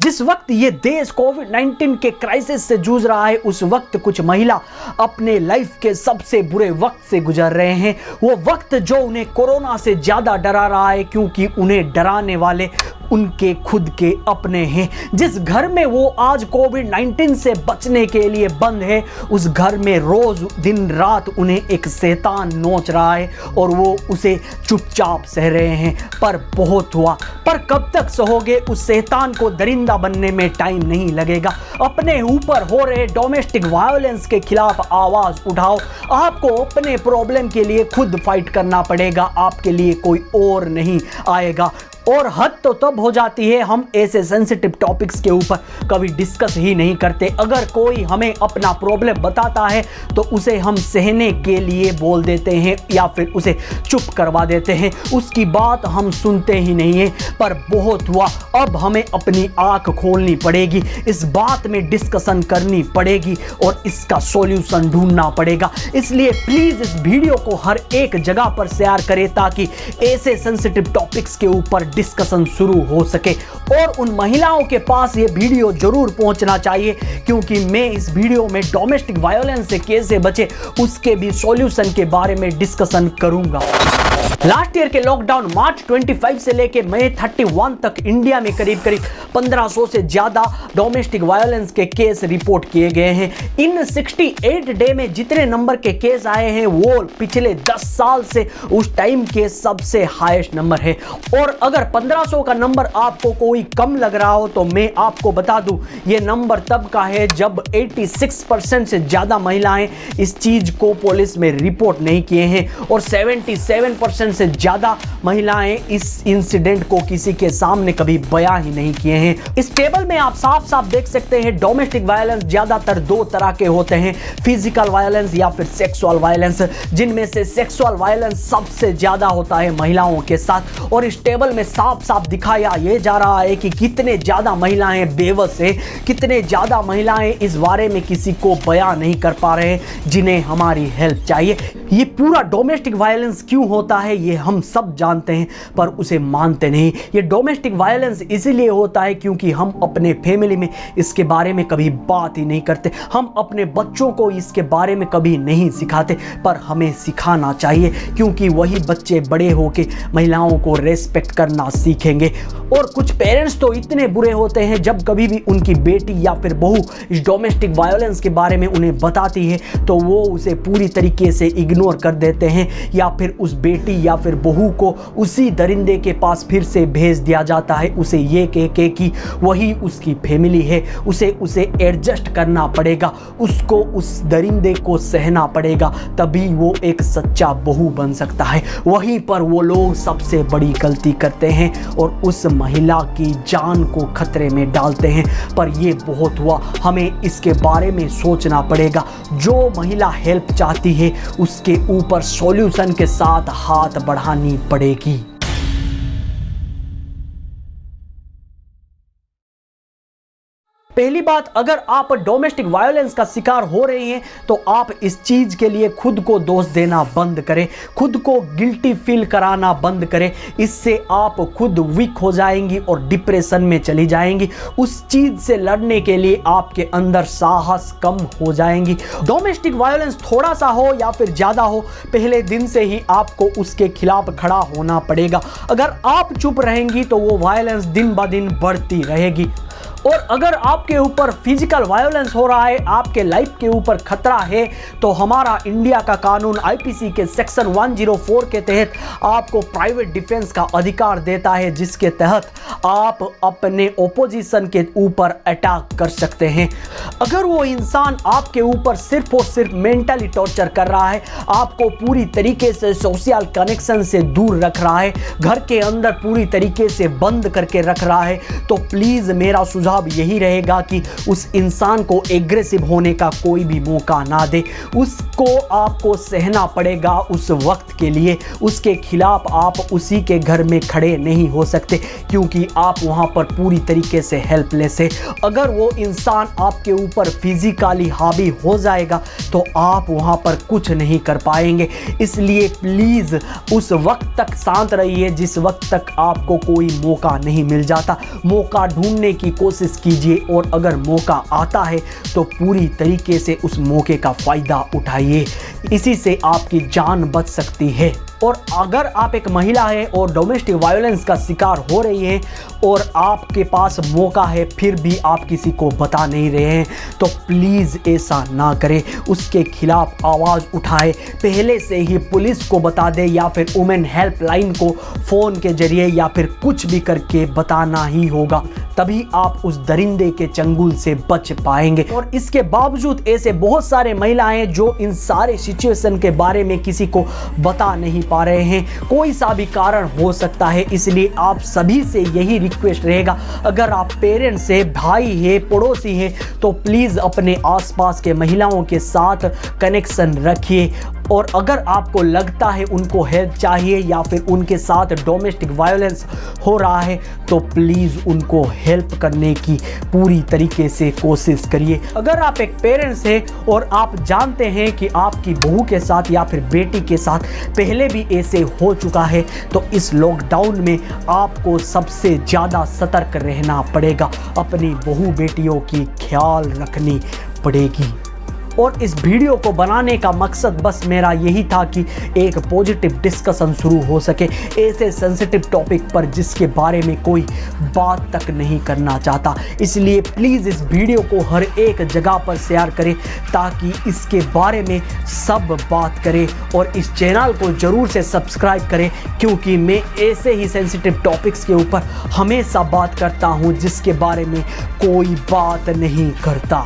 जिस वक्त ये देश कोविड-19 के क्राइसिस से जूझ रहा है, उस वक्त कुछ महिला अपने लाइफ के सबसे बुरे वक्त से गुजर रहे हैं। वो वक्त जो उन्हें कोरोना से ज्यादा डरा रहा है, क्योंकि उन्हें डराने वाले उनके खुद के अपने हैं। जिस घर में वो आज कोविड-19 से बचने के लिए बंद है, उस घर में रोज दिन रात उन्हें एक शैतान नोच रहा है और वो उसे चुपचाप सह रहे हैं। पर बहुत हुआ, पर कब तक सहोगे? उस शैतान को दरिंदा बनने में टाइम नहीं लगेगा। अपने ऊपर हो रहे डोमेस्टिक वायलेंस के खिलाफ आवाज उठाओ। आपको अपने प्रॉब्लम के लिए खुद फाइट करना पड़ेगा, आपके लिए कोई और नहीं आएगा। और हद तो तब हो जाती है, हम ऐसे सेंसिटिव टॉपिक्स के ऊपर कभी डिस्कस ही नहीं करते। अगर कोई हमें अपना प्रॉब्लम बताता है तो उसे हम सहने के लिए बोल देते हैं या फिर उसे चुप करवा देते हैं, उसकी बात हम सुनते ही नहीं है। पर बहुत हुआ, अब हमें अपनी आंख खोलनी पड़ेगी, इस बात में डिस्कशन करनी पड़ेगी और इसका सॉल्यूशन ढूंढना पड़ेगा। इसलिए प्लीज इस वीडियो को हर एक जगह पर शेयर करें ताकि ऐसे सेंसिटिव टॉपिक्स के ऊपर डिस्कशन शुरू हो सके। और उन महिलाओं के पास ये वीडियो जरूर पहुंचना चाहिए, क्योंकि मैं इस वीडियो में डोमेस्टिक वायलेंस से कैसे बचे उसके भी सॉल्यूशन के बारे में डिस्कशन करूंगा। लास्ट ईयर के लॉकडाउन मार्च 25 से लेके मई 31 तक इंडिया में करीब 1500 से ज्यादा डोमेस्टिक वायलेंस के केस रिपोर्ट किए गए हैं। इन 68 डे में जितने नंबर के केस आए हैं वो पिछले 10 साल से उस टाइम के सबसे हाईएस्ट नंबर है। और अगर 1500 का नंबर आपको कोई कम लग रहा हो तो मैं आपको बता दूं, ये नंबर तब का है जब 86% से ज्यादा महिलाएं इस चीज को पुलिस में रिपोर्ट नहीं किए हैं और 77% से ज्यादा महिलाएं इस इंसिडेंट को किसी के सामने कभी बयां ही नहीं किए हैं। इस टेबल में आप साफ साफ देख सकते हैं डोमेस्टिक वायलेंस ज्यादातर दो तरह के होते हैं, फिजिकल वायलेंस या फिर सेक्सुअल वायलेंस, जिनमें से सेक्सुअल वायलेंस सबसे ज्यादा होता है महिलाओं के साथ। और इस टेबल में साफ साफ दिखाया यह जा रहा है कि कितने ज्यादा महिलाएं बेबस है, कितने ज्यादा महिलाएं इस बारे में किसी को बयां नहीं कर पा रहे हैं जिन्हें हमारी हेल्प चाहिए। ये पूरा डोमेस्टिक वायलेंस क्यों होता है ये हम सब जानते हैं, पर उसे मानते नहीं। ये डोमेस्टिक वायलेंस इसीलिए होता है क्योंकि हम अपने फैमिली में इसके बारे में कभी बात ही नहीं करते, हम अपने बच्चों को इसके बारे में कभी नहीं सिखाते, पर हमें सिखाना चाहिए क्योंकि वही बच्चे बड़े होके महिलाओं को रेस्पेक्ट करना सीखेंगे। और कुछ पेरेंट्स तो इतने बुरे होते हैं, जब कभी भी उनकी बेटी या फिर बहू इस डोमेस्टिक वायलेंस के बारे में उन्हें बताती है तो वो उसे पूरी तरीके से इग्नोर कर देते हैं, या फिर उस बेटी या फिर बहू को उसी दरिंदे के पास फिर से भेज दिया जाता है, उसे ये कह के कि वही उसकी फैमिली है, उसे एडजस्ट करना पड़ेगा, उसको उस दरिंदे को सहना पड़ेगा, तभी वो एक सच्चा बहू बन सकता है। वहीं पर वो लोग सबसे बड़ी गलती करते हैं और उस महिला की जान को खतरे में डालते हैं। पर ये बहुत हुआ, हमें इसके बारे में सोचना पड़ेगा। जो महिला हेल्प चाहती है उसके ऊपर सॉल्यूशन के साथ हाथ बढ़ानी पड़ेगी। पहली बात, अगर आप डोमेस्टिक वायलेंस का शिकार हो रहे हैं तो आप इस चीज के लिए खुद को दोष देना बंद करें, खुद को गिल्टी फील कराना बंद करें। इससे आप खुद वीक हो जाएंगी और डिप्रेशन में चली जाएंगी। उस चीज से लड़ने के लिए आपके अंदर साहस कम हो जाएंगी। डोमेस्टिक वायलेंस थोड़ा सा हो या फिर ज्यादा हो, पहले दिन से ही आपको उसके खिलाफ खड़ा होना पड़ेगा। अगर आप चुप रहेंगी तो वो वायलेंस दिन ब दिन बढ़ती रहेगी। और अगर आपके ऊपर फिजिकल वायलेंस हो रहा है, आपके लाइफ के ऊपर खतरा है, तो हमारा इंडिया का कानून आईपीसी के सेक्शन 104 के तहत आपको प्राइवेट डिफेंस का अधिकार देता है, जिसके तहत आप अपने ओपोजिशन के ऊपर अटैक कर सकते हैं। अगर वो इंसान आपके ऊपर सिर्फ और सिर्फ मेंटली टॉर्चर कर रहा है, आपको पूरी तरीके से सोशल कनेक्शन से दूर रख रहा है, घर के अंदर पूरी तरीके से बंद करके रख रहा है, तो प्लीज मेरा सुझाव यही रहेगा कि उस इंसान को एग्रेसिव होने का कोई भी मौका ना दे। उसको आपको सहना पड़ेगा उस वक्त के लिए, उसके खिलाफ आप उसी के घर में खड़े नहीं हो सकते क्योंकि आप वहां पर पूरी तरीके से हेल्पलेस है। अगर वो इंसान आपके ऊपर फिजिकली हावी हो जाएगा तो आप वहां पर कुछ नहीं कर पाएंगे। इसलिए प्लीज उस वक्त तक शांत रहिए जिस वक्त तक आपको कोई मौका नहीं मिल जाता। मौका ढूंढने की कोशिश कोशिश कीजिए और अगर मौका आता है तो पूरी तरीके से उस मौके का फ़ायदा उठाइए। इसी से आपकी जान बच सकती है। और अगर आप एक महिला है और डोमेस्टिक वायलेंस का शिकार हो रही है और आपके पास मौका है फिर भी आप किसी को बता नहीं रहे हैं, तो प्लीज़ ऐसा ना करें। उसके खिलाफ आवाज़ उठाए, पहले से ही पुलिस को बता दे या फिर वुमेन हेल्पलाइन को फ़ोन के जरिए या फिर कुछ भी करके बताना ही होगा, तभी आप उस दरिंदे के चंगुल से बच पाएंगे। और इसके बावजूद ऐसे बहुत सारे महिलाएं जो इन सारे सिचुएशन के बारे में किसी को बता नहीं पा रहे हैं, कोई सा भी कारण हो सकता है। इसलिए आप सभी से यही रिक्वेस्ट रहेगा, अगर आप पेरेंट्स है, भाई है, पड़ोसी है, तो प्लीज़ अपने आसपास के महिलाओं के साथ कनेक्शन रखिए। और अगर आपको लगता है उनको हेल्प चाहिए या फिर उनके साथ डोमेस्टिक वायलेंस हो रहा है, तो प्लीज़ उनको हेल्प करने की पूरी तरीके से कोशिश करिए। अगर आप एक पेरेंट्स हैं और आप जानते हैं कि आपकी बहू के साथ या फिर बेटी के साथ पहले भी ऐसे हो चुका है, तो इस लॉकडाउन में आपको सबसे ज़्यादा सतर्क रहना पड़ेगा। अपनी बहू बेटियों की ख्याल रखनी पड़ेगी। और इस वीडियो को बनाने का मकसद बस मेरा यही था कि एक पॉजिटिव डिस्कशन शुरू हो सके ऐसे सेंसिटिव टॉपिक पर जिसके बारे में कोई बात तक नहीं करना चाहता। इसलिए प्लीज़ इस वीडियो को हर एक जगह पर शेयर करें ताकि इसके बारे में सब बात करें। और इस चैनल को ज़रूर से सब्सक्राइब करें, क्योंकि मैं ऐसे ही सेंसिटिव टॉपिक्स के ऊपर हमेशा बात करता हूँ जिसके बारे में कोई बात नहीं करता।